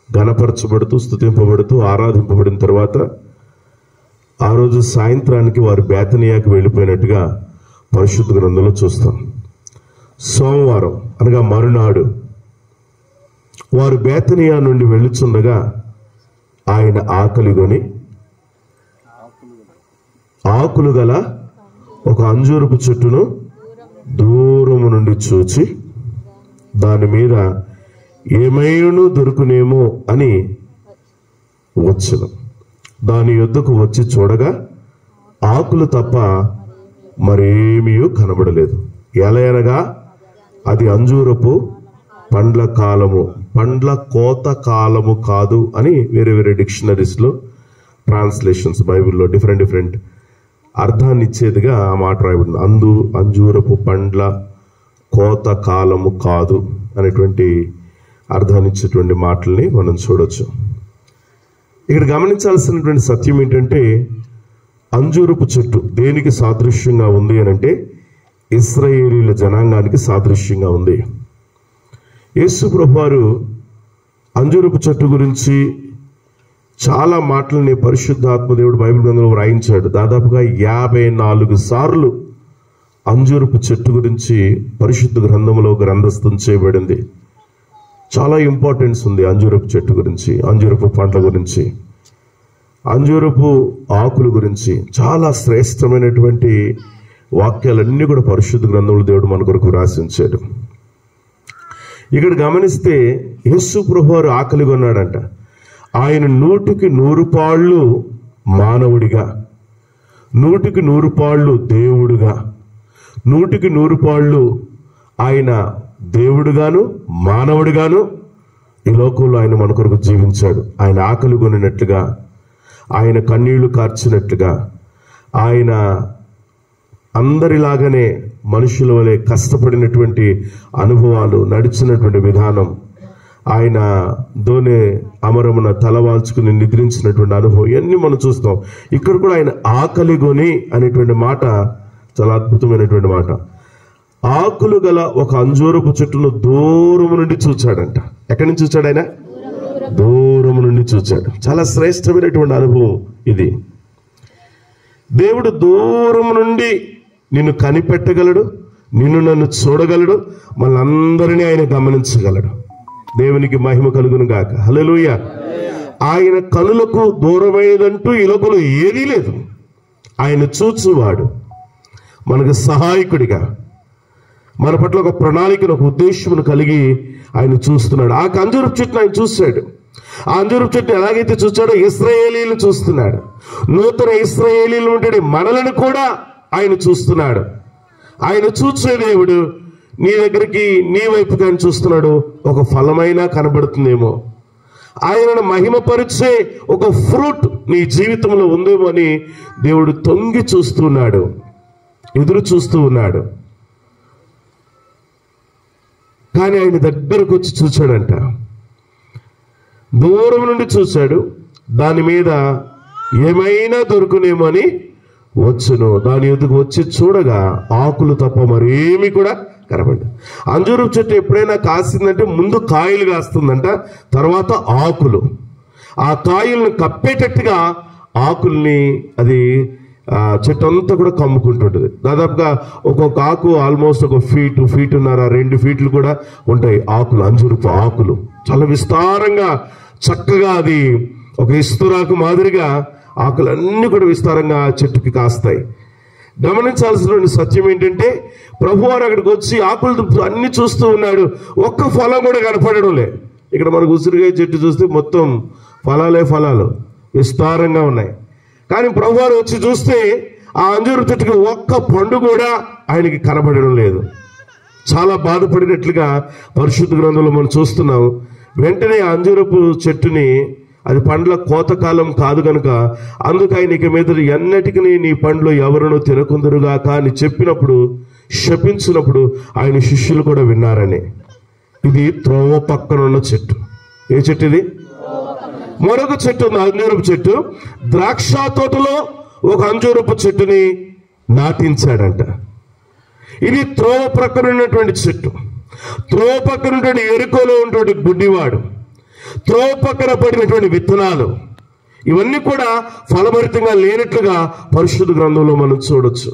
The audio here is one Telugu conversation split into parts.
ఘనపరచబడుతూ స్తుతింపబడుతూ ఆరాధింపబడిన తర్వాత ఆ రోజు సాయంత్రానికి వారు బేతనియాకి వెళ్ళిపోయినట్టుగా పరిశుద్ధ గ్రంథంలో చూస్తాం. సోమవారం అనగా మరునాడు వారు బేతనియా నుండి వెళ్ళుచుండగా ఆయన ఆకలిగొని ఆకులు గల ఒక అంజూరపు చెట్టును దూరము నుండి చూచి దాని మీద ఏమైనా దొరుకునేమో అని వచ్చును. దాని యొద్దకు వచ్చి చూడగా ఆకులు తప్ప మరేమీ కనబడలేదు. ఎలయనగా అది అంజూరపు పండ్ల కాలము, పండ్ల కోత కాలము కాదు అని వేరే వేరే డిక్షనరీస్లో ట్రాన్స్లేషన్స్ బైబిల్లో డిఫరెంట్ అర్థాన్ని ఇచ్చేదిగా ఆ మాట రాయబడింది. అంజూరపు పండ్ల కోత కాలము కాదు అనేటువంటి అర్థాన్ని ఇచ్చేటువంటి మాటల్ని మనం చూడొచ్చు. ఇక్కడ గమనించాల్సినటువంటి సత్యం ఏంటంటే అంజూరపు చెట్టు దేనికి సాదృశ్యంగా ఉంది అని అంటే ఇశ్రాయేలీల జనాంగానికి సాదృశ్యంగా ఉంది. యేసు ప్రభువారు అంజూరపు చెట్టు గురించి చాలా మాటలని పరిశుద్ధాత్మ దేవుడు బైబిల్ గ్రంథంలో వ్రాయించాడు. దాదాపుగా 54 సార్లు అంజూరపు చెట్టు గురించి పరిశుద్ధ గ్రంథంలో గ్రంథస్థం చేయబడింది. చాలా ఇంపార్టెన్స్ ఉంది అంజూరపు చెట్టు గురించి, అంజూరపు పండ్ల గురించి, అంజూరపు ఆకుల గురించి. చాలా శ్రేష్టమైనటువంటి వాక్యాలన్నీ కూడా పరిశుద్ధ గ్రంథంలో దేవుడు మన కొరకు వ్రాసించాడు. ఇక్కడ గమనిస్తే యేసు ప్రభువారు ఆకలి కొన్నాడంట. ఆయన 100కి 100 పాళ్ళు మానవుడిగా, 100కి 100 పాళ్ళు దేవుడుగా, 100కి 100 పాళ్ళు ఆయన దేవుడుగాను మానవుడిగాను ఈ లోకంలో ఆయన మన కొరకు జీవించాడు. ఆయన ఆకలి కొనినట్లుగా, ఆయన కన్నీళ్లు కార్చినట్లుగా, ఆయన అందరిలాగానే మనుషుల వలె కష్టపడినటువంటి అనుభవాలు, నడిచినటువంటి విధానం, ఆయన దోనె అమరమున తలవాల్చుకుని నిద్రించినటువంటి అనుభవం ఇవన్నీ మనం చూస్తాం. ఇక్కడ కూడా ఆయన ఆకలి కొని అనేటువంటి మాట చాలా అద్భుతమైనటువంటి మాట. ఆకులు గల ఒక అంజూరపు చెట్టును దూరము నుండి చూచాడంట. ఎక్కడి నుంచి చూచాడు ఆయన? దూరము నుండి చూచాడు. చాలా శ్రేష్టమైనటువంటి అనుభవం ఇది. దేవుడు దూరం నుండి నిన్ను కనిపెట్టగలడు, నిన్ను నన్ను చూడగలడు, మనందరినీ ఆయన గమనించగలడు. దేవునికి మహిమ కలుగును గాక. హల్లెలూయా. ఆయన కనులకు దూరమైనదంటూ ఈ లోకంలో ఏదీ లేదు. ఆయన చూచువాడు, మనకు సహాయకుడిగా, మన పట్ల ఒక ప్రణాళికను, ఒక ఉద్దేశమును కలిగి ఆయన చూస్తున్నాడు. ఆ అంజూరపు చెట్టును ఆయన చూశాడు. ఆ అంజూరపు చెట్టును ఎలాగైతే చూచాడో ఇశ్రాయేలీలు చూస్తున్నాడు. నూతన ఇశ్రాయేలీలు ఉంటే మనలను కూడా ఆయన చూస్తున్నాడు. ఆయన చూసే దేవుడు నీ దగ్గరికి, నీ వైపుకి ఆయన చూస్తున్నాడు. ఒక ఫలమైనా కనబడుతుందేమో, ఆయనను మహిమపరిచే ఒక ఫ్రూట్ నీ జీవితంలో ఉందేమో అని దేవుడు తొంగి చూస్తున్నాడు, ఎదురు చూస్తూ ఉన్నాడు. కానీ ఆయన దగ్గరకు వచ్చి చూశాడంట. దూరం నుండి చూశాడు. దాని మీద ఏమైనా దొరుకునేమో అని వచ్చును. దాని ఎదుగు వచ్చి చూడగా ఆకులు తప్ప మరేమి కూడా కనబడదు. అంజూరపు చెట్టు ఎప్పుడైనా కాసిందంటే ముందు కాయలు కాస్తుందంట, తర్వాత ఆకులు. ఆ కాయలను కప్పేటట్టుగా ఆకుల్ని అది చెట్టు అంతా కూడా కమ్ముకుంటుంటుంది. దాదాపుగా ఒక్కొక్క ఆకు ఆల్మోస్ట్ ఒక ఫీటున్నర 2 ఫీట్లు కూడా ఉంటాయి ఆకులు, అంజూరపు ఆకులు. చాలా విస్తారంగా చక్కగా అది ఒక ఇస్తురాకు మాదిరిగా ఆకులన్నీ కూడా విస్తారంగా చెట్టుకి కాస్తాయి. గమనించాల్సిన సత్యం ఏంటంటే ప్రభువారు అక్కడికి వచ్చి ఆకులు అన్ని చూస్తూ ఉన్నాడు. ఒక్క ఫలం కూడా కనపడడం లే. ఇక్కడ మనకు ఉసిరికాయ చెట్టు చూస్తే మొత్తం ఫలాలు విస్తారంగా ఉన్నాయి. కానీ ప్రభువారు వచ్చి చూస్తే ఆ అంజూరు చెట్టుకి ఒక్క పండు కూడా ఆయనకి కనబడడం లేదు. చాలా బాధపడినట్లుగా పరిశుద్ధ గ్రంథంలో మనం చూస్తున్నాం. వెంటనే ఆ అంజూరపు చెట్టుని, అది పండ్ల కోతకాలం కాదు కనుక అందుకు ఆయన ఇక మీద ఎన్నటికీ నీ పండ్లు ఎవరునూ తినకుందురుగాక అని చెప్పినప్పుడు, శపించినప్పుడు ఆయన శిష్యులు కూడా విన్నారని. ఇది త్రోవ పక్కన ఉన్న చెట్టు. ఏ చెట్టు ఇది? మరొక చెట్టు ఉంది, అంజూరపు చెట్టు. ద్రాక్ష తోటలో ఒక అంజూరపు చెట్టుని నాటించాడంట. ఇది త్రోవ ప్రక్కన ఉన్నటువంటి చెట్టు. త్రోవ పక్కన ఉన్నటువంటి ఎరుకలో ఉన్నటువంటి గుడ్డివాడు, త్రోవ పక్కన పడినటువంటి విత్తనాలు, ఇవన్నీ కూడా ఫలభరితంగా లేనట్లుగా పరిశుద్ధ గ్రంథంలో మనం చూడొచ్చు.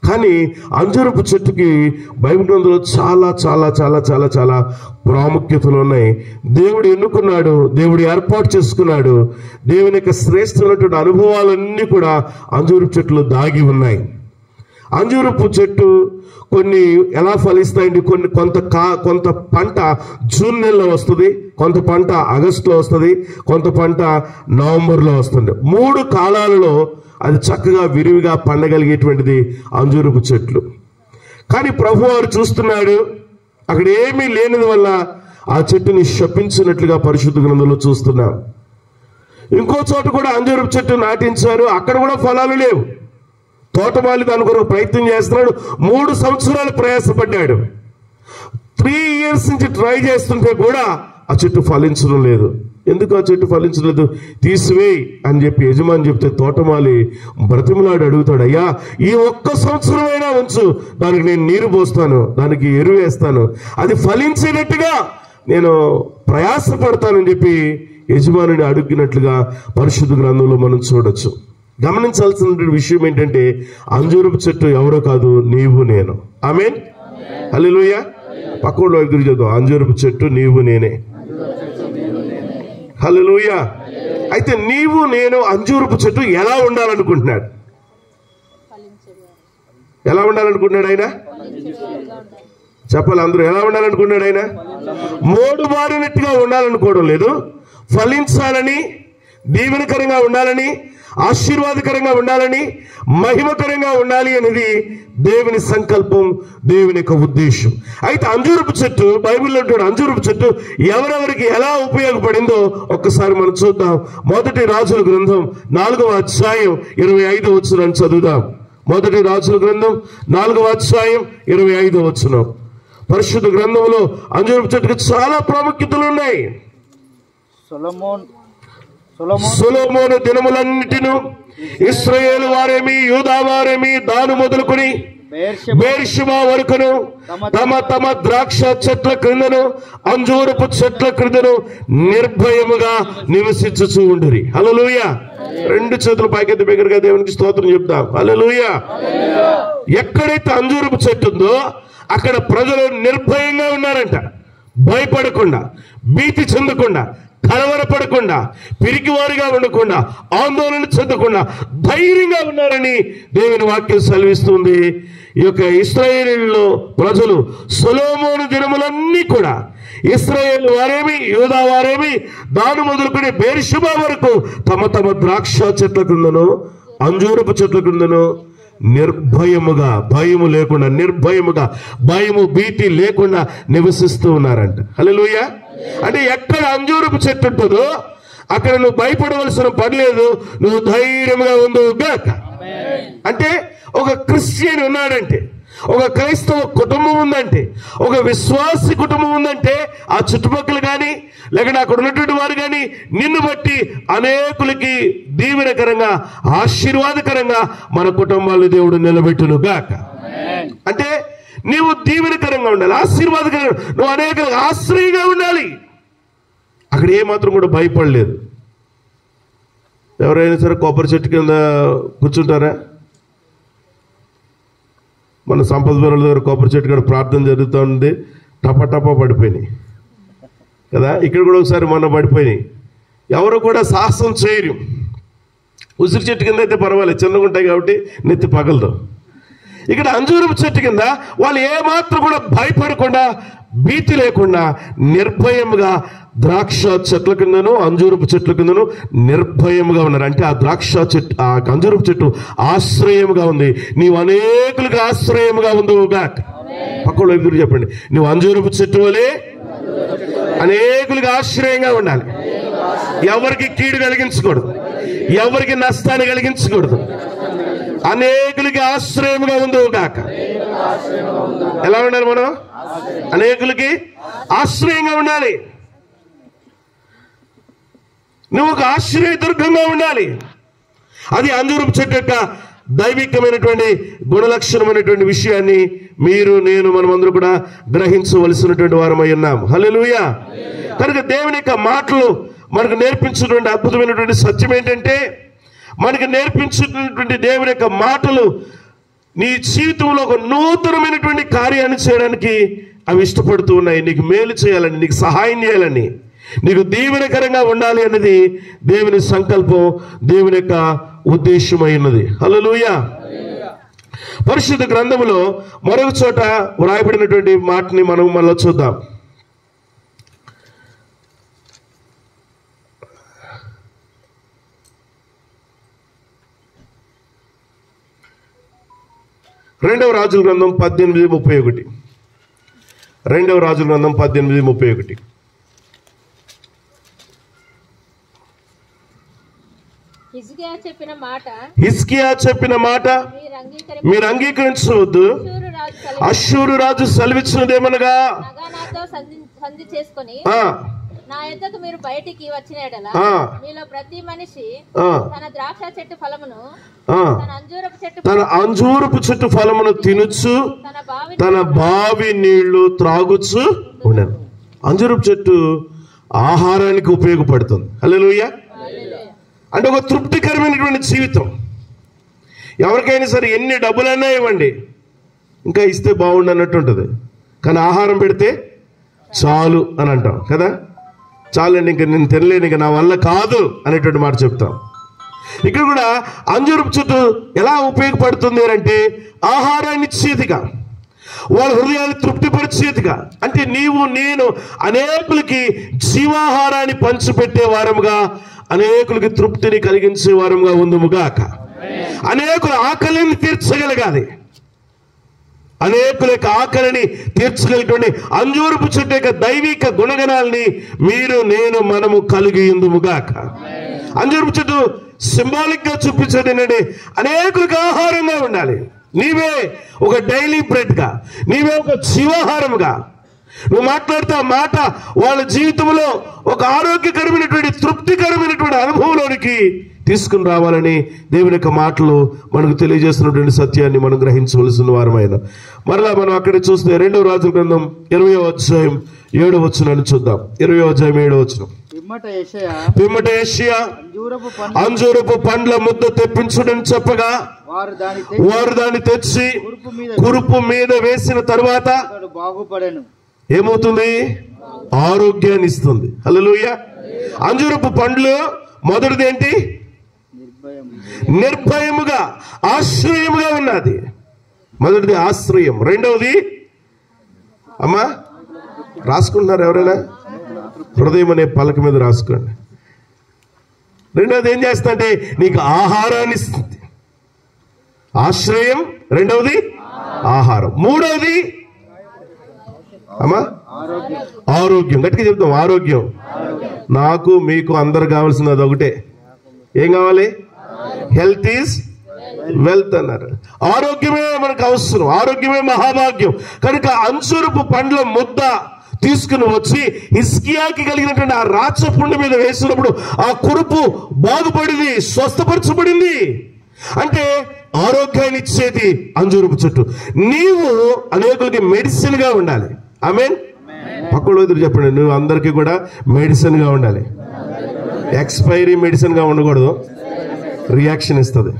కానీ అంజూరపు చెట్టుకి బైబిల్ గ్రంథంలో చాలా చాలా చాలా చాలా చాలా ప్రాముఖ్యతలు ఉన్నాయి. దేవుడు ఎన్నుకున్నాడు, దేవుడు ఏర్పాటు చేసుకున్నాడు. దేవుని యొక్క శ్రేష్టమైనటువంటి అనుభవాలన్నీ కూడా అంజూరపు చెట్లు దాగి ఉన్నాయి. అంజూరపు చెట్టు కొన్ని ఎలా ఫలిస్తాయండి? కొంత పంట జూన్ నెలలో వస్తుంది, కొంత పంట ఆగస్టులో వస్తుంది, కొంత పంట నవంబర్లో వస్తుంది. 3 కాలాలలో అది చక్కగా విరివిగా పండగలిగేటువంటిది అంజూరపు చెట్లు. కానీ ప్రభువారు చూస్తున్నాడు, అక్కడ ఏమీ లేనిది వల్ల ఆ చెట్టుని శపించినట్లుగా పరిశుద్ధ గ్రంథంలో చూస్తున్నాం. ఇంకో చోట కూడా అంజూరపు చెట్టు నాటించారు, అక్కడ కూడా ఫలాలు లేవు. తోటమాలి దాని కొరకు ప్రయత్నం చేస్తున్నాడు, 3 సంవత్సరాలు ప్రయాసపడ్డాడు. 3 years నుంచి ట్రై చేస్తుంటే కూడా ఆ చెట్టు ఫలించడం లేదు. ఎందుకు ఆ చెట్టు ఫలించలేదు? తీసివేయి అని చెప్పి యజమాని చెప్తే తోటమాలి బ్రతిమలాడి అడుగుతాడు, అయ్యా ఈ 1 సంవత్సరమైనా ఉంచు, దానికి నేను నీరు పోస్తాను, దానికి ఎరువు వేస్తాను, అది ఫలించేటట్టుగా నేను ప్రయాసపడతానని చెప్పి యజమానిని అడిగినట్లుగా పరిశుద్ధ గ్రంథంలో మనం చూడొచ్చు. గమనించాల్సిన విషయం ఏంటంటే అంజూరపు చెట్టు ఎవరో కాదు, నీవు నేను. ఆమేన్, హల్లెలూయా. పక్కన ఎదురు చదువు, అంజూరపు చెట్టు నీవు నేనే. హల్లెలూయా. అయితే నీవు నేను అంజూరపు చెట్టు ఎలా ఉండాలనుకుంటున్నాడు? ఎలా ఉండాలనుకుంటున్నాడు ఆయన? చెప్పాలి, అందరూ ఎలా ఉండాలనుకున్నాడు ఆయన? మోడు బారినట్టుగా ఉండాలనుకోవడం లేదు. ఫలించాలని, దీవెనకరంగా ఉండాలని, ఆశీర్వాదకరంగా ఉండాలని, మహిమకరంగా ఉండాలి అనేది దేవుని సంకల్పం, దేవుని యొక్క ఉద్దేశం. అయితే అంజూరపు చెట్టు, బైబిల్లో ఉంటున్న అంజూరపు చెట్టు ఎవరెవరికి ఎలా ఉపయోగపడిందో ఒక్కసారి మనం చూద్దాం. 1 రాజుల గ్రంథం 4వ అధ్యాయం 25వ వచనం చదువుదాం. 1 రాజుల గ్రంథం 4వ అధ్యాయం 25వ వచనం. పరిశుద్ధ గ్రంథంలో అంజూరపు చెట్టుకు చాలా ప్రాముఖ్యతలు ఉన్నాయి. సొలొమోను దినములన్నిటిను ఇశ్రాయేలు వారేమి, యూదా వారేమి, దాను మొదలుకొని బెర్షెబా వరకును తమ తమ ద్రాక్ష చెట్ల క్రిందను అంజూరపు చెట్ల క్రిందను నిర్భయముగా నివసించుచూ ఉండిరి. హల్లెలూయా. 2 చేతులు పైకెత్తి బిగ్గరగా దేవునికి స్తోత్రం చెప్తాం. హల్లెలూయా. ఎక్కడైతే అంజూరపు చెట్టు ఉందో అక్కడ ప్రజలు నిర్భయంగా ఉన్నారంట. భయపడకుండా, భీతి చెందకుండా, కలవరపడకుండా, పిరికివారిగా ఉండకుండా, ఆందోళన చెందకుండా ధైర్యంగా ఉన్నారని దేవుని వాక్యం సెలవిస్తుంది. ఈ యొక్క ఇశ్రాయేలీయుల్లో ప్రజలు సొలొమోను దినములన్నీ కూడా ఇశ్రాయేలు వారేమి, యూదా వారేమి, దాను మొదలుకొని బెర్షెబా వరకు తమ తమ ద్రాక్ష చెట్ల క్రిందను అంజూరపు చెట్ల క్రిందను నిర్భయముగా, భయము లేకుండా, నిర్భయముగా, భయము భీతి లేకుండా నివసిస్తూ ఉన్నారంట. హల్లెలూయా. అంటే ఎక్కడ అంజూరపు చెట్టు ఉంటుందో అక్కడ నువ్వు భయపడవలసిన పని లేదు, నువ్వు ధైర్యంగా ఉండు గాక. అంటే ఒక క్రిస్టియన్ ఉన్నాడంటే, ఒక క్రైస్తవ కుటుంబం ఉందంటే, ఒక విశ్వాసి కుటుంబం ఉందంటే ఆ చుట్టుపక్కల కానీ లేకపోతే అక్కడ ఉన్నటువంటి వారు కానీ నిన్ను బట్టి అనేకులకి దీవెనకరంగా, ఆశీర్వాదకరంగా మన కుటుంబాలు దేవుడు నిలబెట్టును గాక. అంటే నీవు దీవెనకరంగా ఉండాలి, ఆశీర్వాదకరంగా, నువ్వు అనేకులకు ఆశ్రయంగా ఉండాలి. అక్కడ ఏమాత్రం కూడా భయపడలేదు. ఎవరైనా సరే కొబ్బరి చెట్టు కింద కూర్చుంటారా? మన సంపద బరుల దగ్గర కొబ్బరి చెట్టు కూడా ప్రార్థన జరుగుతూ ఉంది, టపా పడిపోయినాయి కదా. ఇక్కడ కూడా ఒకసారి మొన్న పడిపోయినాయి. ఎవరు కూడా సాహసం చేయరు. ఉసిరి చెట్టు కింద అయితే పర్వాలేదు, చిన్నగా ఉంటాయి కాబట్టి నెత్తి పగలదు. ఇక్కడ అంజూరపు చెట్టు కింద వాళ్ళు ఏమాత్రం కూడా భయపడకుండా, భీతి లేకుండా నిర్భయముగా ద్రాక్ష చెట్ల కిందను అంజూరపు చెట్ల కిందను నిర్భయముగా ఉన్నారు. అంటే ఆ ద్రాక్ష చెట్టు, ఆ అంజూరపు చెట్టు ఆశ్రయముగా ఉంది. నీవు అనేకులకు ఆశ్రయముగా ఉందిగా. పక్కలో ఎదురు చెప్పండి, నువ్వు అంజూరపు చెట్టు వలె అనేకులకు ఆశ్రయంగా ఉండాలి. ఎవరికి కీడు కలిగించకూడదు, ఎవరికి నష్టాన్ని కలిగించకూడదు, అనేకులకి ఆశ్రయముగా ఉందిగాక. ఎలా ఉండాలి మనం? అనేకులకి ఆశ్రయంగా ఉండాలి. నువ్వు ఒక ఆశ్రయ దుర్గంగా ఉండాలి. అది అంజూరపు చెట్టు యొక్క దైవికమైనటువంటి గుణలక్షణమైనటువంటి విషయాన్ని మీరు, నేను, మనమందరూ కూడా గ్రహించవలసినటువంటి వారమై ఉన్నాం. హల్లెలూయా. కనుక దేవుని యొక్క మాటలు మనకు నేర్పించినటువంటి అద్భుతమైనటువంటి సత్యం ఏంటంటే, మనకు నేర్పించినటువంటి దేవుని యొక్క మాటలు నీ జీవితంలో ఒక నూతనమైనటువంటి కార్యాన్ని చేయడానికి అవి ఇష్టపడుతూ ఉన్నాయి. నీకు మేలు చేయాలని, నీకు సహాయం చేయాలని, నీకు దీవెనకరంగా ఉండాలి అనేది దేవుని సంకల్పం, దేవుని యొక్క ఉద్దేశమై ఉన్నది. హల్లెలూయా. పరిశుద్ధ గ్రంథములో మరొక చోట వ్రాయబడినటువంటి మాటని మనం మళ్ళీ చూద్దాం. రెండవ రాజుల గ్రంథం 18:31. రెండవ రాజుల గ్రంథం 18:31. హిజ్కియా చెప్పిన మాట మీరు అంగీకరించవద్దు. అష్షూరు రాజు సెలవిచ్చినదేమనగా, నా యొద్దకు మీరు బయటికి వచ్చిన యెడల మీలో ప్రతి మనిషి తన ద్రాక్ష చెట్టు ఫలమును తన అంజూరపు చెట్టు ఫలమును తినుచు తన బావి నీళ్లు త్రాగుచు ఉండను. అంజూరపు చెట్టు ఆహారానికి ఉపయోగపడుతుంది. హల్లెలూయా. అంటే ఒక తృప్తికరమైనటువంటి జీవితం. ఎవరికైనా సరే ఎన్ని డబ్బులన్నా ఇవ్వండి, ఇంకా ఇస్తే బాగుండు అన్నట్టు ఉంటుంది. కానీ ఆహారం పెడితే చాలు అని అంటాం కదా. చాలండి, ఇంకా నేను తినలేను, ఇంకా నా వల్ల కాదు అనేటువంటి మాట చెప్తాం. ఇక్కడ కూడా అంజూరపు చెట్టు ఎలా ఉపయోగపడుతుంది అంటే, ఆహారాన్ని ఇచ్చేదిగా, వాళ్ళ హృదయాన్ని తృప్తిపరిచేదిగా. అంటే నీవు నేను అనేకులకి జీవాహారాన్ని పంచిపెట్టే వారముగా, అనేకులకి తృప్తిని కలిగించే వారముగా ఉందుముగాక. అనేకుల ఆకలిని తీర్చగలగాలి. అనేకుల యొక్క ఆకలిని తీర్చగలిగినటువంటి అంజూరపు చెట్టు యొక్క దైవిక గుణగణాలని మీరు నేను మనము కలిగి ఉందుముగాక. అంజూరపు చెట్టు సింబాలిక్ గా చూపించేది ఏంటంటే, అనేకులకు ఆహారంగా ఉండాలి. నీవే ఒక డైలీ బ్రెడ్ గా, నీవే ఒక జీవాహారముగా నువ్వు మాట్లాడితే ఆ మాట వాళ్ళ జీవితంలో ఒక ఆరోగ్యకరమైనటువంటి తృప్తికరమైనటువంటి అనుభవంలోనికి తీసుకుని రావాలని దేవుని యొక్క మాటలు మనకు తెలియజేస్తున్నటువంటి సత్యాన్ని మనం గ్రహించవలసిన వారమైన. మరలా మనం అక్కడ చూస్తే 2వ రాజుల గ్రంథం 20వ అధ్యాయం 7వ వచనాన్ని చూద్దాం. 20వ అధ్యాయం 7వ వచనం. పిమ్మట యెషయా అంజూరపు పండ్ల ముద్ద తెప్పించుడని చెప్పగా వారు దాన్ని తెచ్చి కురుపు మీద వేసిన తరువాత ఏమవుతుంది? ఆరోగ్యాన్ని ఇస్తుంది. హల్లెలూయా. అంజూరపు పండ్లు మొదటిది ఏంటి? నిర్భయముగా, ఆశ్రయముగా ఉన్నది. మొదటిది ఆశ్రయం. రెండవది అమ్మా రాసుకుంటున్నారు ఎవరైనా? హృదయం అనే పలక మీద రాసుకోండి. రెండవది ఏం చేస్తుందంటే నీకు ఆహారాన్ని ఇస్తుంది. ఆశ్రయం, రెండవది ఆహారం, మూడవది అమ్మా ఆరోగ్యం. గట్టిగా చెప్తాం ఆరోగ్యం. నాకు మీకు అందరు కావాల్సినది ఒకటే. ఏం కావాలి? హెల్త్ ఈజ్ వెల్త్ అన్నారు. ఆరోగ్యమే మనకు అవసరం, ఆరోగ్యమే మహాభాగ్యం. కనుక అంజూరపు పండ్ల ముద్ద తీసుకుని వచ్చి హిజ్కియాకి కలిగినటువంటి ఆ రాచపుండు మీద వేసినప్పుడు ఆ కురుపు బాగుపడింది, స్వస్థపరచబడింది. అంటే ఆరోగ్యాన్ని ఇచ్చేది అంజూరపు చెట్టు. నీవు అనేకులకి మెడిసిన్ గా ఉండాలి. ఆమేన్. పక్కన ఎదురు చెప్పండి, నువ్వు అందరికీ కూడా మెడిసిన్ గా ఉండాలి. ఎక్స్పైరీ మెడిసిన్ గా ఉండకూడదు, రియాక్షన్ ఇస్తుంది.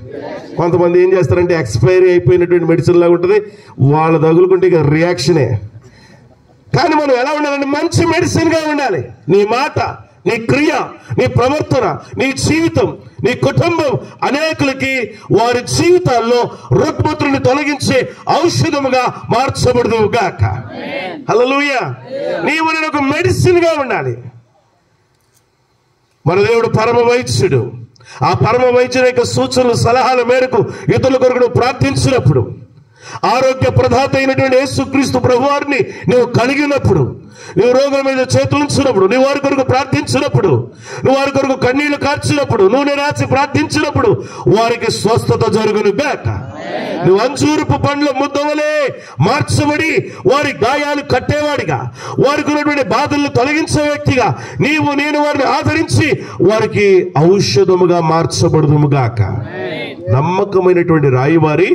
కొంతమంది ఏం చేస్తారంటే ఎక్స్పైరీ అయిపోయినటువంటి మెడిసిన్ లాగా ఉంటుంది, వాళ్ళ తగులుకుంటే ఇక రియాక్షనే. కానీ మనం ఎలా ఉండాలంటే మంచి మెడిసిన్ గా ఉండాలి. నీ మాట, నీ క్రియ, నీ ప్రవర్తన, నీ జీవితం, నీ కుటుంబం అనేకులకి వారి జీవితాల్లో రుగ్మతులను తొలగించే ఔషధముగా మార్చబడుదుగాక. హల్లెలూయా. నీవు నేను ఒక మెడిసిన్ గా ఉండాలి. మన దేవుడు పరమ వైద్యుడు. ఆ పరమ వైద్యుని యొక్క సూచనలు సలహాల మేరకు ఇతరుల కొరకు ప్రార్థించినప్పుడు, ఆరోగ్య ప్రదాత అయినటువంటి యేసుక్రీస్తు ప్రభువారిని నువ్వు కలిగినప్పుడు, నువ్వు రోగుల మీద చేతులుంచినప్పుడు, నువ్వు వారి కొరకు ప్రార్థించినప్పుడు, నువ్వు వారి కొరకు కన్నీళ్లు కార్చినప్పుడు, నూనె రాసి ప్రార్థించినప్పుడు వారికి స్వస్థత జరుగును గాక. నువ్వు అంజూరపు పండ్ల ముద్దవలే మార్చబడి వారి గాయాలు కట్టేవాడిగా, వారికి ఉన్నటువంటి బాధలను తొలగించే వ్యక్తిగా నీవు నేను వారిని ఆదరించి వారికి ఔషధముగా మార్చబడుదుము గాక. నమ్మకమైనటువంటి రాయివారి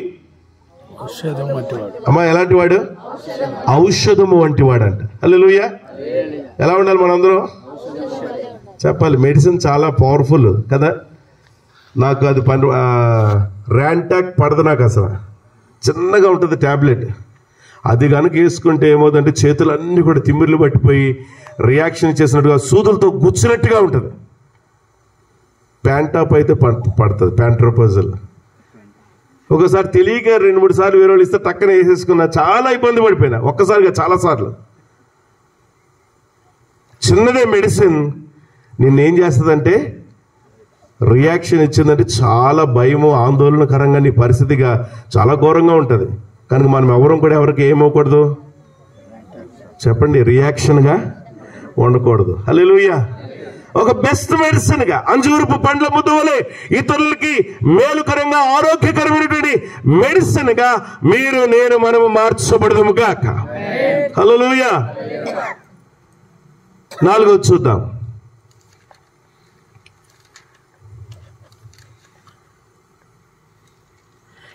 అమ్మా ఎలాంటి వాడు? ఔషధము వంటి వాడు అంట. హల్లెలూయా. ఎలా ఉండాలి మనందరం? చెప్పాలి. మెడిసిన్ చాలా పవర్ఫుల్ కదా. నాకు అది ర్యాంటాక్ పడదు నాకు అసలు. చిన్నగా ఉంటుంది ట్యాబ్లెట్. అది కనుక వేసుకుంటే ఏమవుతుందంటే చేతులు అన్నీ కూడా తిమ్మిర్లు పట్టిపోయి రియాక్షన్ చేసినట్టుగా సూదులతో గుచ్చినట్టుగా ఉంటుంది. ప్యాంటాప్ అయితే పడుతుంది, ప్యాంట్రోపోజల్. ఒకసారి తెలియక 2-3 సార్లు వేరే వాళ్ళు ఇస్తే టక్కన వేసేసుకున్నా, చాలా ఇబ్బంది పడిపోయినా. ఒక్కసారిగా చాలాసార్లు. చిన్నదే మెడిసిన్ నిన్నేం చేస్తుందంటే, రియాక్షన్ ఇచ్చిందంటే చాలా భయము, ఆందోళనకరంగా నీ పరిస్థితిగా చాలా ఘోరంగా ఉంటుంది. కనుక మనం ఎవరికి ఏమవకూడదు చెప్పండి, రియాక్షన్గా ఉండకూడదు. హల్లెలూయా. ఒక బెస్ట్ మెడిసిన్ గా అంజూరపు పండ్ల ముద్ద వలె ఇతరులకి మేలుకరంగా ఆరోగ్యకరమైనటువంటి మెడిసిన్ గా మీరు మనము మార్చబడదుము గాక. హల్లెలూయా. 4వ చూద్దాం.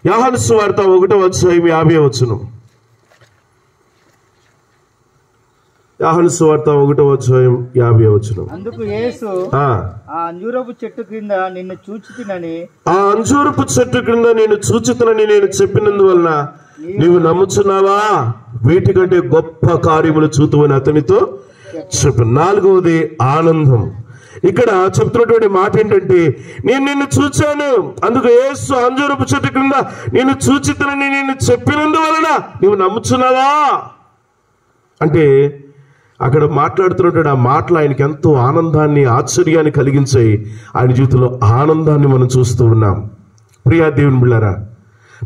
యోహాను సువార్త 1:50. యోహాను సువార్త 1:50. అందుకు యేసు ఆ అంజూరపు చెట్టు క్రింద నిన్ను చూచితినని నేను చెప్పినందువలన నీవు నమ్ముచున్నావా? వీటికంటే గొప్ప కార్యములు చూతువని అతనితో చెప్పు. 4వది ఆనందం. ఇక్కడ చెప్తున్నటువంటి మాట ఏంటంటే, నేను నిన్ను చూచాను, అందుకు యేసు అంజూరపు చెట్టు క్రింద నేను చూచితినని నేను చెప్పినందువలన నీవు నమ్ముచున్నావా అంటే, అక్కడ మాట్లాడుతున్నటువంటి ఆ మాటలు ఆయనకి ఎంతో ఆనందాన్ని, ఆశ్చర్యాన్ని కలిగించాయి. ఆయన జీవితంలో ఆనందాన్ని మనం చూస్తూ ఉన్నాం. ప్రియా దేవుని బిళ్ళారా,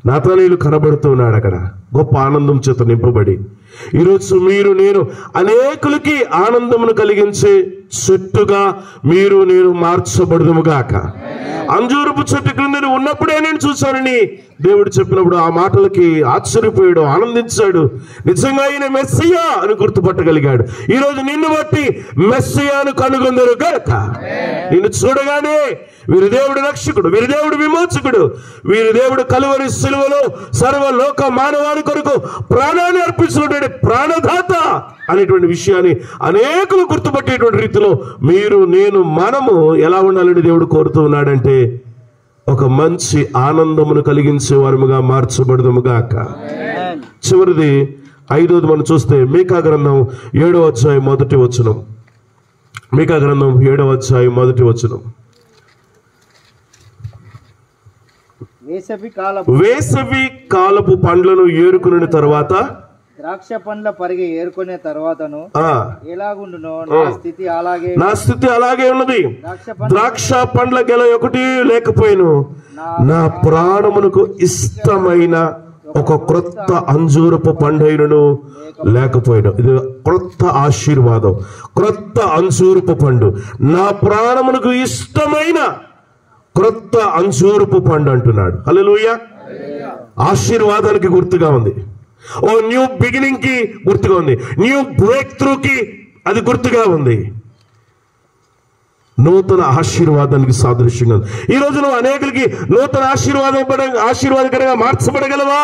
నాతానీయులు కనబడుతూ ఉన్నాడు అక్కడ గొప్ప ఆనందం చేత నింపబడి. ఈరోజు నేను అనేకులకి ఆనందమును కలిగించే చెట్టుగా నేను మార్చబడుదుముగాక. అంజూరపు చెట్టు క్రింద ఉన్నప్పుడే నేను చూశానని దేవుడు చెప్పినప్పుడు ఆ మాటలకి ఆశ్చర్యపోయాడు, ఆనందించాడు. నిజంగా ఆయన మెస్సియా అని గుర్తుపట్టగలిగాడు. ఈరోజు నిన్ను బట్టి మెస్సియాను కనుగొందరు గాక. నిన్ను చూడగానే వీరి దేవుడు రక్షకుడు, వీరి దేవుడు విమోచకుడు, వీరి దేవుడు కలువరి సిలువలో సర్వలోక మానవాళి కొరకు ప్రాణాన్ని అర్పించినటువంటి ప్రాణదాత అనేటువంటి విషయాన్ని అనేకులు గుర్తుపట్టేటువంటి రీతిలో మనము ఎలా ఉండాలని దేవుడు కోరుతూ ఉన్నాడంటే, ఒక మంచి ఆనందమును కలిగించే వారముగా మార్చబడదుముగాక. చివరిది 5వది మనం చూస్తే మీకా గ్రంథం 7వ అధ్యాయం 1వ వచనం. మీకా గ్రంథం 7వ అధ్యాయం 1వ వచనం. వేసవి కాలపు పండ్లను ఏరుకుని తర్వాత ద్రాక్ష పండ్ల పరిగె ఏరుకునే తర్వాతను ఎలాగుండునో నా స్థితి అలాగే ఉన్నది. ద్రాక్ష పండ్ల గెల ఒకటి లేకపోయిను, నా ప్రాణమునకు ఇష్టమైన ఒక క్రొత్త అంజూరపు పండైనను లేకపోయిను. ఇది క్రొత్త ఆశీర్వాదం, క్రొత్త అంజూరపు పండు. నా ప్రాణమునకు ఇష్టమైన క్రొత్త అంజూరపు పండు అంటున్నాడు. హల్లెలూయా. ఆశీర్వాదానికి గుర్తుగా ఉంది. ఓ న్యూ బిగినింగ్ కి గుర్తుగా ఉంది. న్యూ బ్రేక్ త్రూ కి అది గుర్తుగా ఉంది. నూతన ఆశీర్వాదానికి సాదృశ్యంగా ఉంది. ఈ రోజు నువ్వు అనేకులకి నూతన ఆశీర్వాదకరంగా మార్చబడగలవా?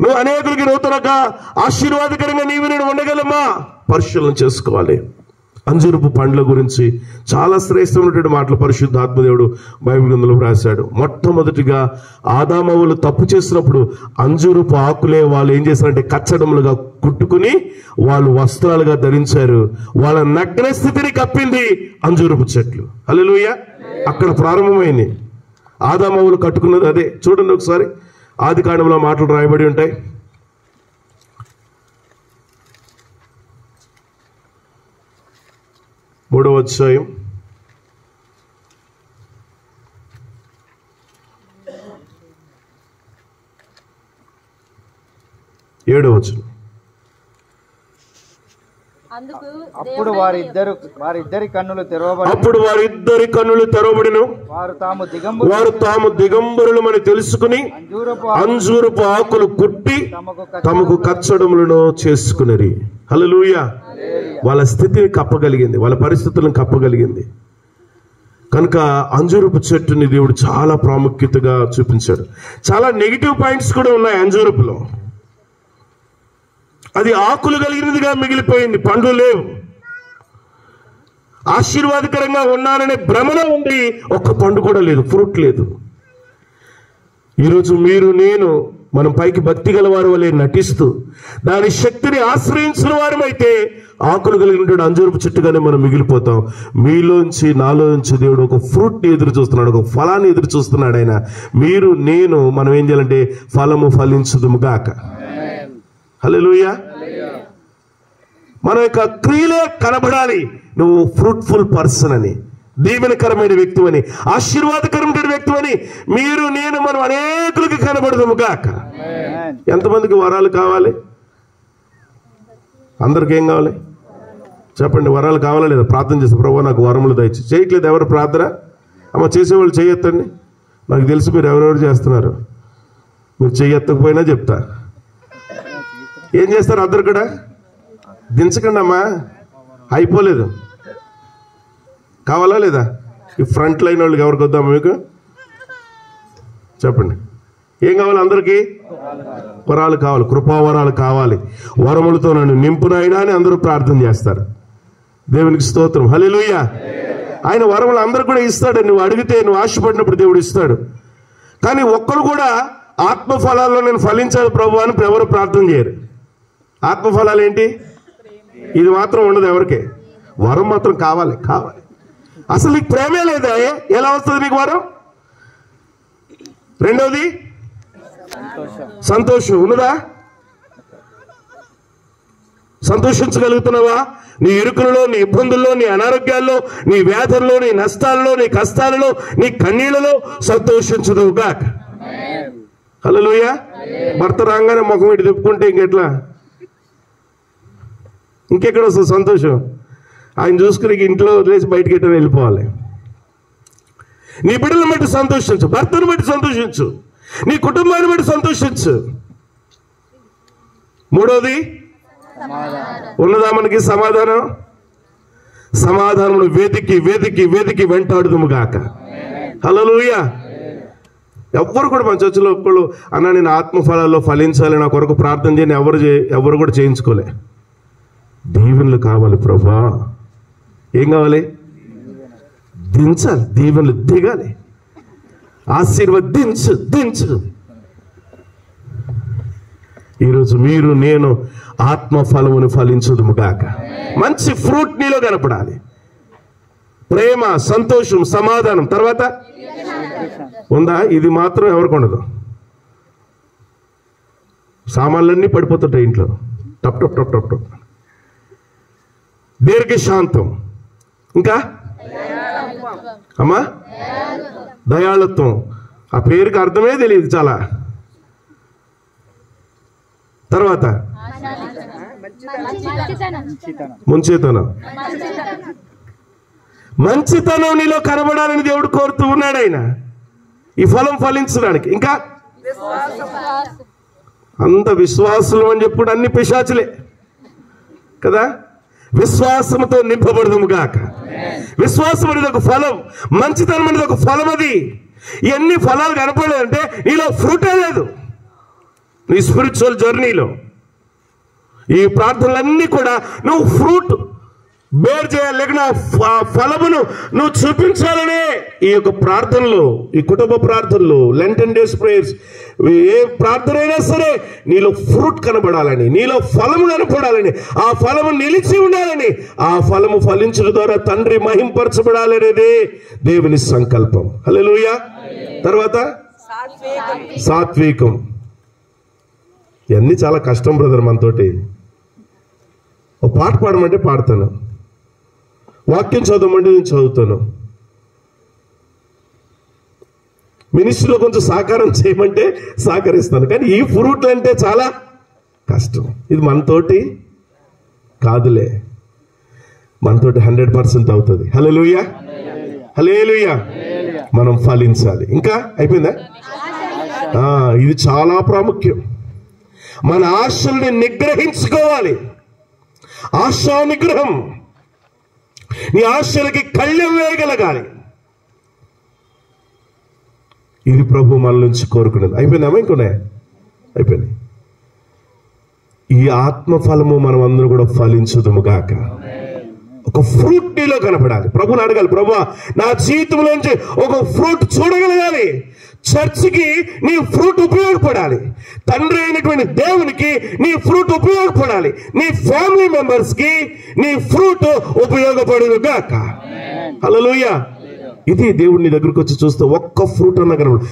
నువ్వు అనేకులకి నూతనగా ఆశీర్వాదకరంగా నేను ఉండగలమా? పరిశీలన చేసుకోవాలి. అంజూరపు పండ్ల గురించి చాలా శ్రేష్టమైనటువంటి మాటలు పరిశుద్ధాత్మదేవుడు బైబిల్ గ్రంథంలో రాశాడు. మొట్టమొదటిగా ఆదామవ్వలు తప్పు చేసినప్పుడు అంజూరపు ఆకులే వాళ్ళు ఏం చేశారంటే కచ్చడములుగా కుట్టుకుని వాళ్ళు వస్త్రాలుగా ధరించారు. వాళ్ళ నగ్న స్థితిని కప్పింది అంజూరపు చెట్లు. హల్లెలూయా. అక్కడ ప్రారంభమైంది. ఆదామవ్వలు కట్టుకున్నది అదే. చూడండి ఒకసారి, ఆదికాండంలో మాటలు రాయబడి ఉంటాయి. 3వ అధ్యాయం 7వ వచనం. అప్పుడు వారిద్దరి కన్నులు తెరవబడిను. వారు తాము దిగంబరులమని తెలుసుకుని అంజూరపు ఆకులు కుట్టి తమకు కచ్చడములను చేసుకుని. హల్లెలూయా. వాళ్ళ స్థితిని కప్పగలిగింది, వాళ్ళ పరిస్థితులను కప్పగలిగింది. కనుక అంజూరపు చెట్టుని దేవుడు చాలా ప్రాముఖ్యతగా చూపించాడు. చాలా నెగిటివ్ పాయింట్స్ కూడా ఉన్నాయి అంజూరపులో. అది ఆకులు కలిగినదిగా మిగిలిపోయింది, పండ్లు లేవు. ఆశీర్వాదకరంగా ఉన్నాననే భ్రమలో ఉండి ఒక్క పండు కూడా లేదు, ఫ్రూట్ లేదు. ఈరోజు మీరు నేను మనం పైకి భక్తి గల వారి వలె నటిస్తూ దాని శక్తిని ఆశ్రయించిన వారమైతే ఆకులు కలిగినటువంటి అంజూరపు చెట్టుగానే మనం మిగిలిపోతాం. మీలోంచి నాలోంచి దేవుడు ఒక ఫ్రూట్ని ఎదురు చూస్తున్నాడు, ఒక ఫలాన్ని ఎదురు చూస్తున్నాడు. ఆయన మీరు నేను మనం ఏం చేయాలంటే ఫలము ఫలించుదుము గాక. హల్లెలూయా. మన యొక్క క్రియలే కనబడాలి, నువ్వు ఫ్రూట్ఫుల్ పర్సన్ అని, దీవెనకరమైన వ్యక్తి అని, ఆశీర్వాదకరమైన వ్యక్తి అని మీరు నేను మనం అనేకులకి కనబడదుము గాక. ఎంతమందికి వరాలు కావాలి? అందరికి ఏం కావాలి చెప్పండి. వరాలు కావాలా లేదా? ప్రార్థన చేస్తే ప్రభువా నాకు వరములు దయచేయి. చేయట్లేదు ఎవరు ప్రార్థన? అమ్మ చేసేవాళ్ళు చేయొద్దండి. నాకు తెలుసు మీరు ఎవరెవరు చేస్తున్నారు. మీరు చేయెత్తకపోయినా చెప్తా. ఏం చేస్తారు అందరు కూడా? దించకండి అమ్మా, అయిపోలేదు. కావాలా లేదా? ఈ ఫ్రంట్ లైన్ వాళ్ళకి ఎవరికి వద్దామా మీకు? చెప్పండి ఏం కావాలి అందరికీ? వరాలు కావాలి, కృపావరాలు కావాలి. వరములతో నన్ను నింపునైనా అని అందరూ ప్రార్థన చేస్తారు. దేవునికి స్తోత్రం, హల్లెలూయా. ఆయన వరములు అందరూ కూడా ఇస్తాడు. నువ్వు అడిగితే, నువ్వు ఆశపడినప్పుడు దేవుడు ఇస్తాడు. కానీ ఒక్కరు కూడా ఆత్మఫలాల్లో నేను ఫలించాలి ప్రభు అని ఎవరు ప్రార్థన చేయరు. ఆత్మఫలాలు ఏంటి? ఇది మాత్రం ఉండదు ఎవరికి. వరం మాత్రం కావాలి కావాలి. అసలు నీకు ప్రేమే లేదా? ఎలా వస్తుంది నీకు వరం? రెండవది సంతోషం ఉన్నదా? సంతోషించగలుగుతున్నావా? నీ ఇరుకులలో, నీ ఇబ్బందుల్లో, నీ అనారోగ్యాల్లో, నీ వ్యాధుల్లో, నీ నష్టాల్లో, నీ కష్టాలలో, నీ కన్నీళ్లలో సంతోషించదువుగా. హల్లెలూయా. భర్త రాగానే ముఖం ఇటు తిప్పుకుంటే ఇంకెట్లా? ఇంకెక్కడ వస్తుంది సంతోషం? ఆయన చూసుకుని ఇంట్లో వదిలేసి బయటికి ఎట్లా వెళ్ళిపోవాలి. నీ బిడ్డలను బట్టి సంతోషించు, భర్తను బట్టి సంతోషించు, నీ కుటుంబాన్ని బట్టి సంతోషించు. మూడోది ఉన్నదా మనకి సమాధానం? సమాధానమును వెతికి వెతికి వెతికి వెంటాడుదుము గాక. హల్లెలూయా. ఎవ్వరు కూడా మన చర్చలో ఒక్కళ్ళు అన్న నేను ఆత్మఫలాల్లో ఫలించాలి, నా కొరకు ప్రార్థన చేయని ఎవరు కూడా చేయించుకోలే. దీవెనలు కావాలి ప్రభా. ఏం కావాలి? దించాలి, దీవెనలు దిగాలి, ఆశీర్వదించు దించు. ఈరోజు మీరు నేను ఆత్మఫలమును ఫలించుదుము గాక. మంచి ఫ్రూట్ నీలో కనపడాలి. ప్రేమ, సంతోషం, సమాధానం. తర్వాత ఉందా? ఇది మాత్రం ఎవరికి ఉండదు. సామాన్లన్నీ పడిపోతుంటాయి ఇంట్లో, టప్ టప్ టప్ టప్ టప్. దీర్ఘశాంతం. ఇంకా అమ్మా దయాళత్వం. ఆ పేరుకి అర్థమే తెలియదు చాలా. తర్వాత ముంచేతనం. మంచితనం నీలో కనబడాలని దేవుడు కోరుతూ ఉన్నాడు. ఆయన ఈ ఫలం ఫలించడానికి. ఇంకా అంత విశ్వాసులు అని చెప్పుడు అన్ని పిశాచులే కదా. విశ్వాసంతో నింపబడదుము గాక. విశ్వాసం అనేది ఒక ఫలం, మంచితనం అనేది ఒక ఫలం. అది ఎన్ని ఫలాలు కనపడలేదంటే నీలో ఫ్రూటే లేదు. నీ స్పిరిచువల్ జర్నీలో ఈ ప్రార్థనలన్నీ కూడా నువ్వు ఫ్రూట్ బేర్ చేయాలి, లేక ఆ ఫలమును నువ్వు చూపించాలనే ఈ యొక్క ప్రార్థనలు, ఈ కుటుంబ ప్రార్థనలు, లెంటన్ డేస్ ప్రేయర్స్, ఏ ప్రార్థన అయినా సరే నీలో ఫ్రూట్ కనబడాలని, నీలో ఫలము కనపడాలని, ఆ ఫలము నిలిచి ఉండాలని, ఆ ఫలము ఫలించడం ద్వారా తండ్రి మహింపరచబడాలనేదే దేవుని సంకల్పం. హల్లెలూయా. తర్వాత సాత్వికం. ఇవన్నీ చాలా కష్టం బ్రదర్ మనతోటి. ఒక పాట పాడమంటే పాడతాను, వాక్యం చదవమంటే నేను చదువుతాను, మినిస్ట్రీలో కొంచెం సహకారం చేయమంటే సహకరిస్తాను. కానీ ఈ ఫ్రూట్లు అంటే చాలా కష్టం. ఇది మనతోటి కాదులే, మనతోటి 100% అవుతుంది. హల్లెలూయా, హల్లెలూయా. మనం ఫలించాలి. ఇంకా అయిపోయిందా? ఇది చాలా ప్రాముఖ్యం. మన ఆశల్ని నిగ్రహించుకోవాలి. ఆశా నిగ్రహం. నీ ఆశలకి కళ్ళెం వేయగలగాలి. ఇది ప్రభు మన నుంచి కోరుకునేది. అయిపోయిందామా? ఇంకొనే అయిపోయింది. ఈ ఆత్మఫలము మనం అందరూ కూడా ఫలించుదుము గాక. ఒక ఫ్రూట్ నీలో కనపడాలి. ప్రభుని అడగాలి, ప్రభువా నా జీవితంలోంచి ఒక ఫ్రూట్ చూడగలగాలి. చర్చికి నీ ఫ్రూట్ ఉపయోగపడాలి. తండ్రి అయినటువంటి దేవునికి నీ ఫ్రూట్ ఉపయోగపడాలి. నీ ఫ్యామిలీ మెంబర్స్ కి నీ ఫ్రూట్ ఉపయోగపడును గాక. హల్లెలూయా. ఇది దేవుడిని దగ్గరకు వచ్చి చూస్తే ఒక్క ఫ్రూట్ అన్న కనపడు.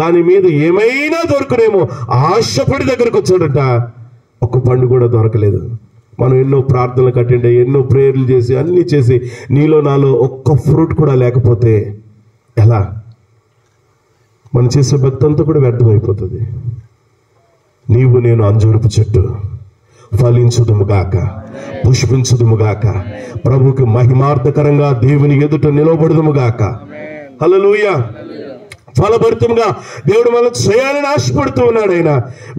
దాని మీద ఏమైనా దొరకనేమో ఆశపడి దగ్గరకు వచ్చాడట, ఒక్క పండు కూడా దొరకలేదు. మనం ఎన్నో ప్రార్థనలు కట్టిండే, ఎన్నో ప్రేయర్లు చేసి అన్ని చేసి నీలో నాలో ఒక్క ఫ్రూట్ కూడా లేకపోతే ఎలా? మనం చేసే భక్తి అంతా కూడా వ్యర్థమైపోతుంది. నీవు నేను అంజూరపు చెట్టు, ఫలించుదుముగాక, పుష్పించుదుముగాక, ప్రభుకి మహిమార్థకరంగా దేవుని ఎదుట నిలబడుదుముగాక. హల్లెలూయా. ఫలభరితంగా దేవుడు మనం చేయాలని ఆశపడుతూ ఉన్నాడు ఆయన.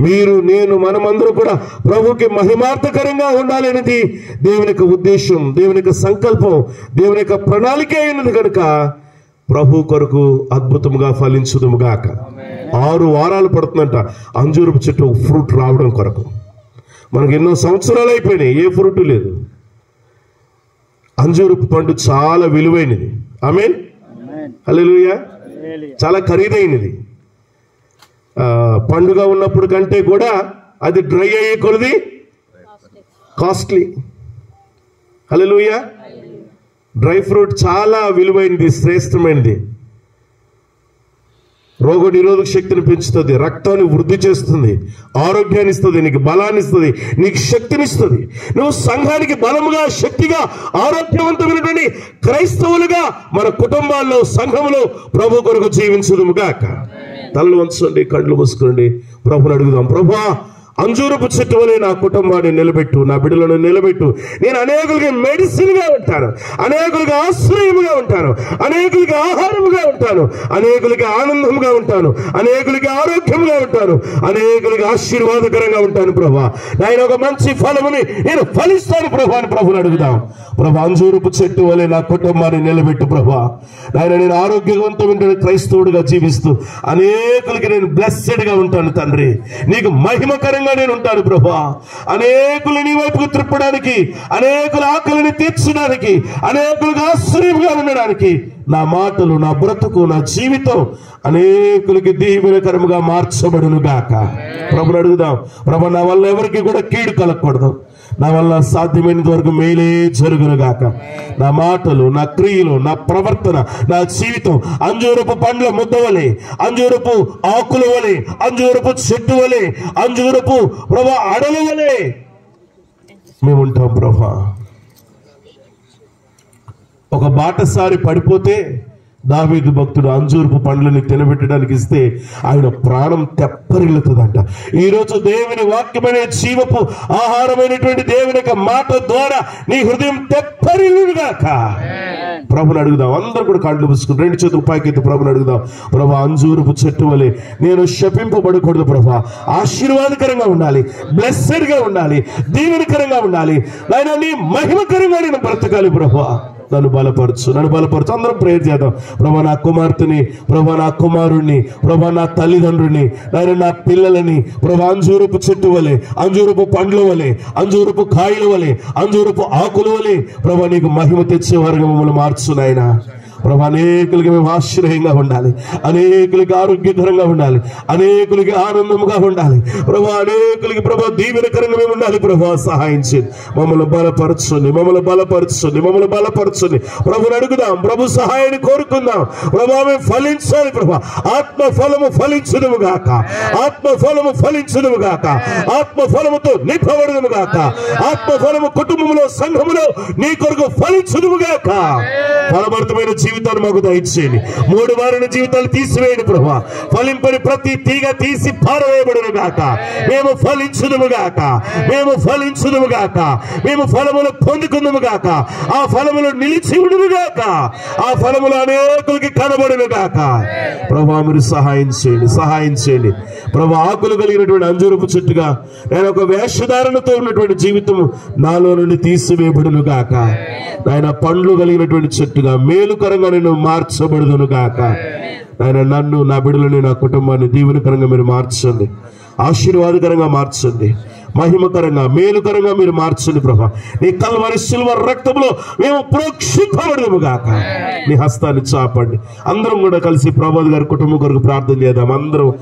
మీరు నేను మనమందరూ కూడా ప్రభుకి మహిమార్థకరంగా ఉండాలనేది దేవుని యొక్క ఉద్దేశం, దేవుని యొక్క సంకల్పం, దేవుని యొక్క ప్రణాళిక అయినది కనుక ప్రభు కొరకు అద్భుతంగా ఫలించుదుముగాక. 6 వారాలు పడుతుందంట అంజూరపు చెట్టు ఫ్రూట్ రావడం కొరకు. మనకు ఎన్నో సంవత్సరాలు అయిపోయినాయి, ఏ ఫ్రూట్ లేదు. అంజూరపు పండు చాలా విలువైనది. ఆమేన్. హల్లెలూయా. చాలా ఖరీదైనది. పండుగ ఉన్నప్పుడు కంటే కూడా అది డ్రై అయ్యే కొలది కాస్ట్లీ. హల్లెలూయా. డ్రై ఫ్రూట్ చాలా విలువైనది, శ్రేష్టమైనది. రోగ నిరోధక శక్తిని పెంచుతుంది, రక్తాన్ని వృద్ధి చేస్తుంది, ఆరోగ్యాన్ని ఇస్తుంది, నీకు బలాన్ని ఇస్తుంది, నీకు శక్తినిస్తుంది. నువ్వు సంఘానికి బలముగా, శక్తిగా, ఆరోగ్యవంతమైనటువంటి క్రైస్తవులుగా మన కుటుంబాల్లో, సంఘంలో ప్రభు కొరకు జీవించుదుముగాక. తలలు వంచండి, కళ్ళు మూసుకోండి, ప్రభుని అడుగుదాం. ప్రభువా అంజూరపు చెట్టు వలె నా కుటుంబాన్ని నిలబెట్టు, నా బిడ్డలను నిలబెట్టు. నేను అనేకులకి మెడిసిన్ గా ఉంటాను, అనేకులకి ఆశ్రయముగా ఉంటాను, అనేకులకి ఆహారముగా ఉంటాను, అనేకులకి ఆనందంగా ఉంటాను, అనేకులకి ఆరోగ్యంగా ఉంటాను, అనేకులకి ఆశీర్వాదకరంగా ఉంటాను. ప్రభా నాయన ఒక మంచి ఫలముని నేను ఫలిస్తాను ప్రభా అని ప్రభుని అడుగుదాం. ప్రభా అంజూరపు చెట్టు వలె నా కుటుంబాన్ని నిలబెట్టు ప్రభా. నాయన నేను ఆరోగ్యవంతమైన క్రైస్తవుడిగా జీవిస్తూ అనేకులకి నేను బ్లెస్సెడ్ గా ఉంటాను తండ్రి. నీకు మహిమకరంగా నేను ఉంటాను ప్రభా. అనేకులు నీ వైపుకు త్రిప్పడానికి, అనేకుల ఆకలిని తీర్చడానికి, అనేకులకు ఆశ్రయంగా ఉండడానికి నా మాటలు, నా బ్రతుకు, నా జీవితం అనేకులకి దీవెనకరముగా మార్చబడును గాక. ప్రభుని అడుగుదాం. ప్రభా నా వల్ల ఎవరికి కూడా కీడు కలగకూడదు, నా వల్ల సాధ్యమైనంత వరకు మేలే జరుగును గాక. నా మాటలు, నా క్రియలు, నా ప్రవర్తన, నా జీవితం అంజూరపు పండ్ల ముద్ద వలె, అంజూరపు ఆకుల వలె, అంజూరపు చెట్టు వలె, అంజూరపు ప్రభా అడల వలె మేము ఉంటాం ప్రభా. ఒక బాటసారి పడిపోతే దావీదు భక్తుడు అంజూరపు పండ్లని తినబెట్టడానికి ఇస్తే ఆయన ప్రాణం తెప్పరిల్లుతుందంట. ఈరోజు దేవుని వాక్యమైన జీవపు ఆహారమైనటువంటి దేవుని యొక్క మాట ద్వారా నీ హృదయం తెప్పరిల్లుగాక. ప్రభుని అడుగుదాం. అందరూ కూడా కళ్ళు మూసుకుని 2 చేతులు పైకెత్తి ప్రభుని అడుగుదాం. ప్రభా అంజూరపు చెట్టు వలె నేను శపింపబడకూడదు ప్రభా. ఆశీర్వాదకరంగా ఉండాలి, బ్లెస్సెడ్ గా ఉండాలి, దీవెనకరంగా ఉండాలి. నాయన నీ మహిమకరంగా నేను బ్రతకాలి ప్రభా. నన్ను బలపరచు, నన్ను బలపరచు. అందరం ప్రేయర్ చేద్దాం. ప్రభా నా కుమార్తెని, ప్రభా నా కుమారుణ్ణి, ప్రభా నా తల్లిదండ్రుని, నాయన నా పిల్లలని ప్రభా అంజూరపు చెట్టు వలె, అంజూరపు పండ్ల వలె, అంజూరపు కాయల వలె, అంజూరపు ఆకుల వలె ప్రభా నీకు మహిమ తెచ్చేవారుగా మమ్మల్ని మార్చు నాయన. ప్రభా అనేకులకి మేము ఆశ్రయంగా ఉండాలి, అనేకులకి ఆరోగ్యకరంగా ఉండాలి, అనేకులకి ఆనందంగా ఉండాలి ప్రభా. అనేకులకి ప్రభా దీవెనకరంగా మేము ఉండాలి ప్రభా. సహాయం చేయండి, మమ్మల్ని బలపరచండి, మమ్మల్ని బలపరచండి, మమ్మల్ని బలపరచండి. ప్రభుని అడుగుదాం, ప్రభు సహాయాన్ని కోరుకుందాం. ప్రభా మేము ఫలించాలి ప్రభా. ఆత్మ ఫలము ఫలించుదుము గాక, ఆత్మ ఫలము ఫలించుదుము గాక, ఆత్మ ఫలముతో నింపబడుదుము గాక, ఆత్మ ఫలము కుటుంబంలో, సంఘములో నీ కొరకు ఫలించుదుము గాక. ఫలభరితమైన జీవితాన్ని మాకు దయచేయండి. 3 వారిన జీవితాలు తీసివేయండి ప్రభా. ఫలింపని ప్రతి తీగ తీసి పారవేయబడును గాక. మేము ఫలించుదుము గాక, మేము ఫలించుదుము గాక, మేము ఫలములు పొందుకుందుము గాక, ఆ ఫలములు నిలిచి ఉండును గాక, ఆ ఫలములు అనేకులకి కనబడును గాక. ప్రభా మీరు సహాయం చేయండి, సహాయం చేయండి ప్రభా. ఆకులు కలిగినటువంటి అంజూరపు చెట్టుగా నేను ఒక వేషధారణతో ఉన్నటువంటి జీవితం నాలో నుండి తీసివేయబడును గాక. ఆయన పండ్లు కలిగినటువంటి చెట్టుగా మేలుకరంగా నేను మార్చబడుదును గాక. ఆయన నన్ను, నా బిడ్డలని, నా కుటుంబాన్ని దీవెనకరంగా మీరు మార్చండి, ఆశీర్వాదకరంగా మార్చండి. మహిమకరంగా మేలుకరంగా మీరు మార్చండి ప్రభా. నీ కల్వరి సిల్వర్ రక్తంలో మేము ప్రోక్షింపబడము గాక. నీ హస్తాన్ని చాపండి. అందరం కూడా కలిసి ప్రభు గారి కుటుంబం కొరకు ప్రార్థన చేద్దాం. అందరం